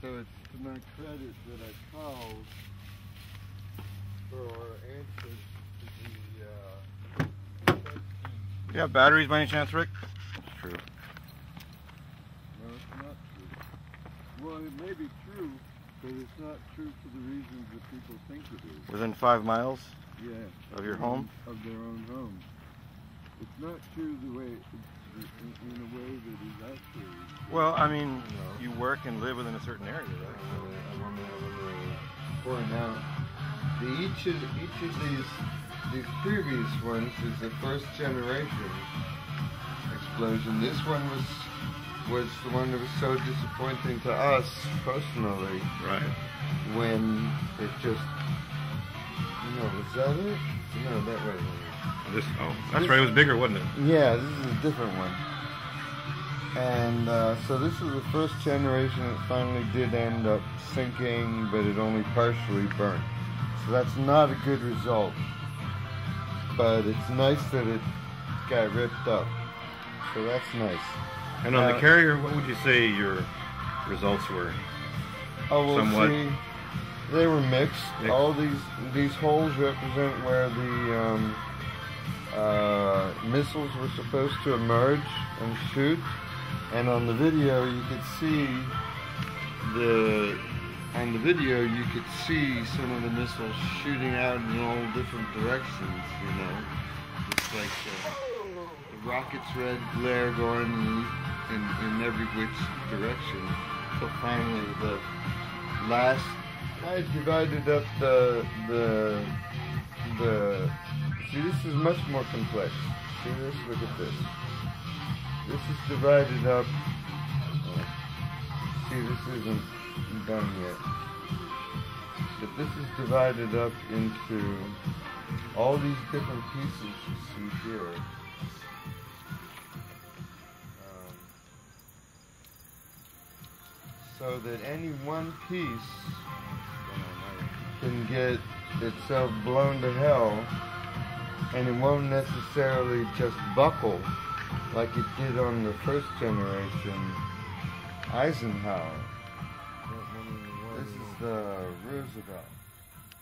So it's to my credit that I called for answers to the question. You have batteries by any chance, Rick? It's true. No, it's not true. Well, it may be true, but it's not true for the reasons that people think it is. Within 5 miles? Yeah. Of your home? Of their own home. It's not true the way, in a way that is actually true. Well, I mean, you work and live within a certain area, right? I want to point out that each of these previous ones is the first generation explosion. This one was the one that was so disappointing to us personally. Right. When it just, was that it? No, that wasn't it. That's right, it was bigger, wasn't it? Yeah, this is a different one. And so this is the first generation that finally did end up sinking, but it only partially burnt. So that's not a good result. But it's nice that it got ripped up. So that's nice. And on the carrier, what would you say your results were? Oh, well, somewhat. See, they were mixed. All these holes represent where the missiles were supposed to emerge and shoot. And on the video, you could see some of the missiles shooting out in all different directions. It's like the rocket's red glare going in every which direction. So finally, the last, I divided up the. See, this is much more complex. See this? Look at this. This is divided up. See, this isn't done yet. But this is divided up into all these different pieces you see here. So that any one piece can get itself blown to hell, and it won't necessarily just buckle like it did on the first generation Eisenhower. This is the Roosevelt.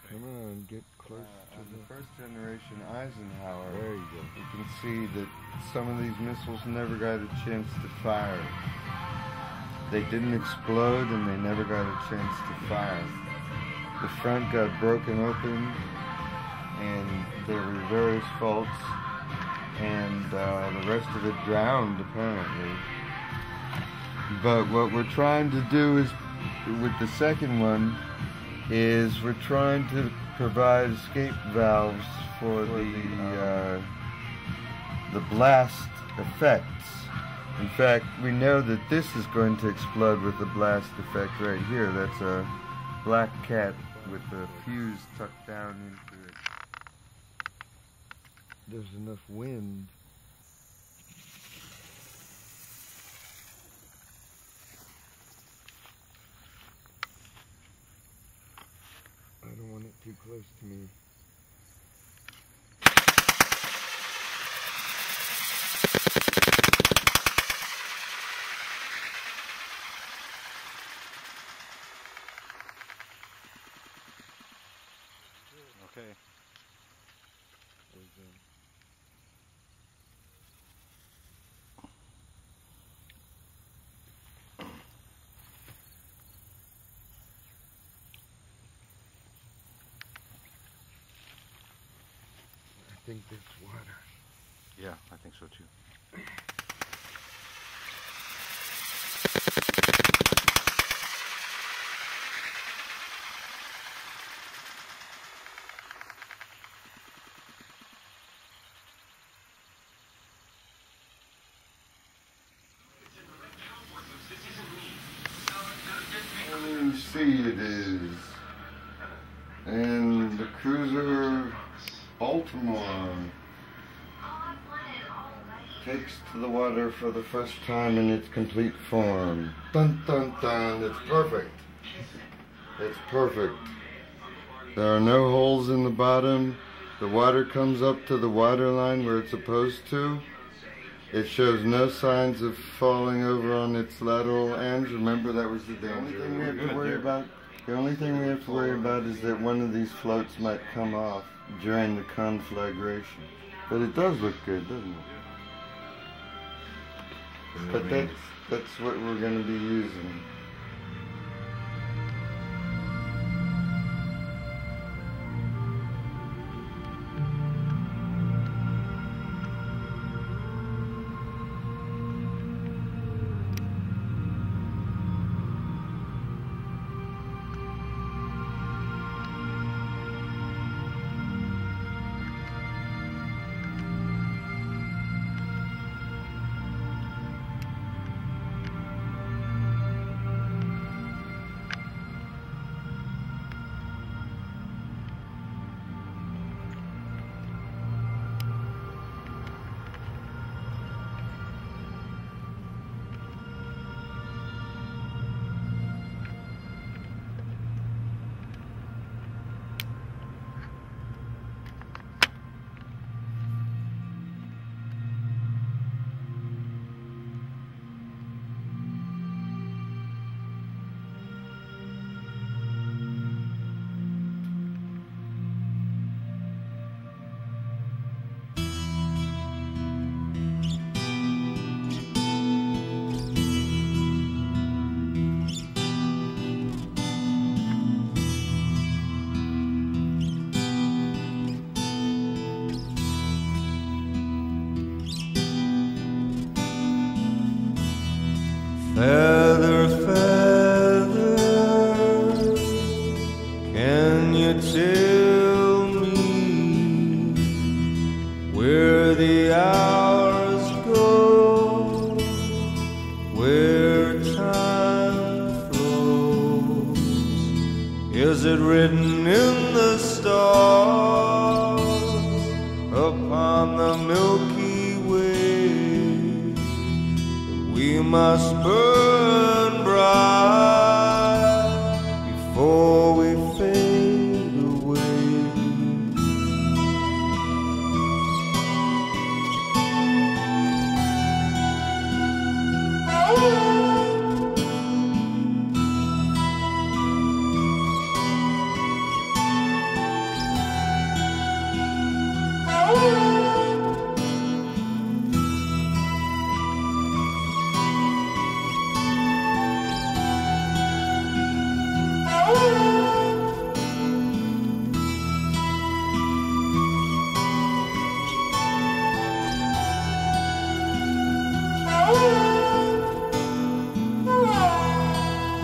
Come on, get close to the first generation Eisenhower. There you go. You can see that some of these missiles never got a chance to fire. They didn't explode and they never got a chance to fire. The front got broken open and there were various faults, and the rest of it drowned apparently. But what we're trying to do is, with the second one, is we're trying to provide escape valves for the blast effects. In fact, we know that this is going to explode with the blast effect right here. That's a black cat with the fuse tucked down into it. There's enough wind. I don't want it too close to me. Okay. I think there's water. Yeah, I think so too. You see it is. And the cruiser Baltimore takes to the water for the first time in its complete form. Dun dun dun, it's perfect. It's perfect. There are no holes in the bottom. The water comes up to the water line where it's supposed to. It shows no signs of falling over on its lateral ends. Remember, that was the danger. The only thing we have to worry about. The only thing we have to worry about is that one of these floats might come off during the conflagration. But it does look good, doesn't it? But that's what we're going to be using. Feather, feather, can you tell me where the hours go, where time flows? Is it written in the stars upon the Milky Way? We must burn bright before we fade away.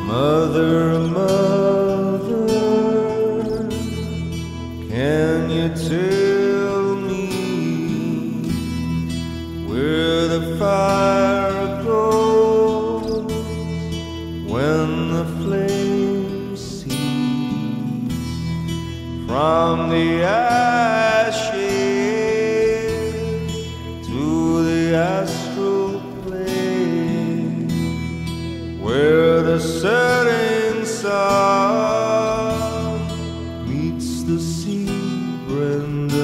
Mother, mother, can you tell me where the fire goes when the flames cease from the ashes to the astral plane, where the setting sun meets the sea, Brenda.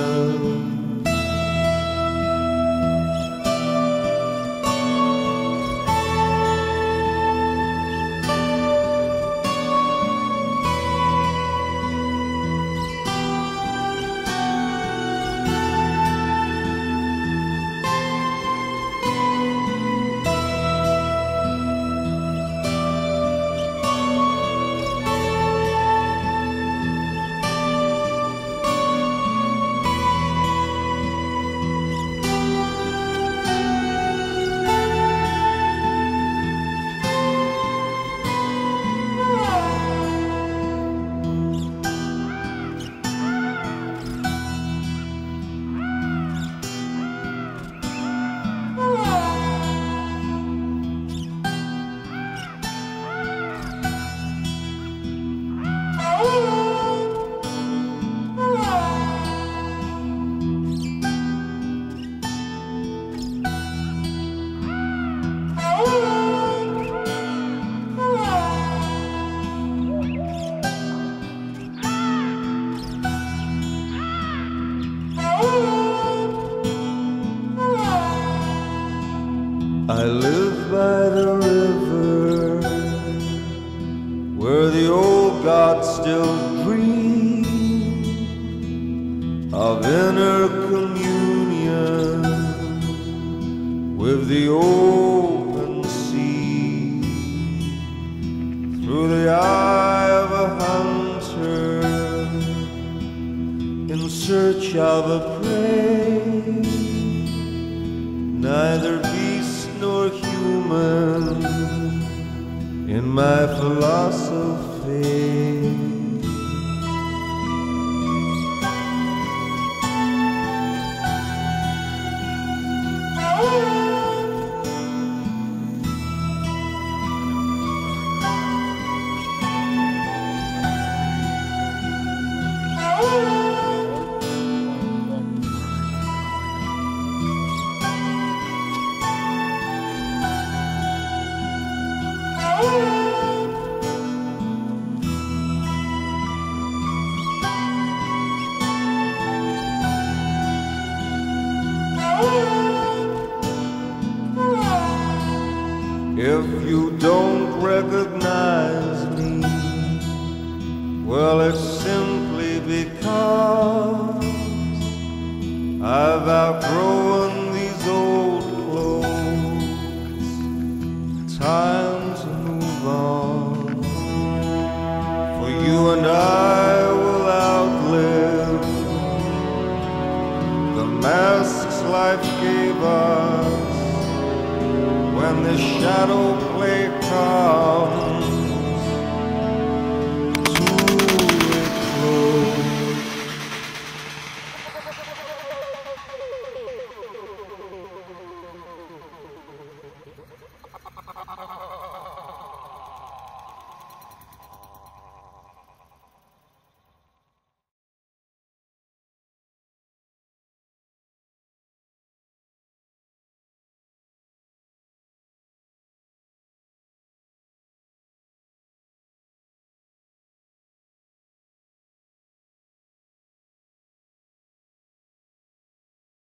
I live by the river where the old gods still dream of inner communion with the open sea. Through the eye of a hunter in search of a prey, neither beast nor human in my philosophy. If you don't recognize me, well, it's simply because I've outgrown these old clothes. Time to move on, for you and I will outlive the masks life gave us when the shadow play comes.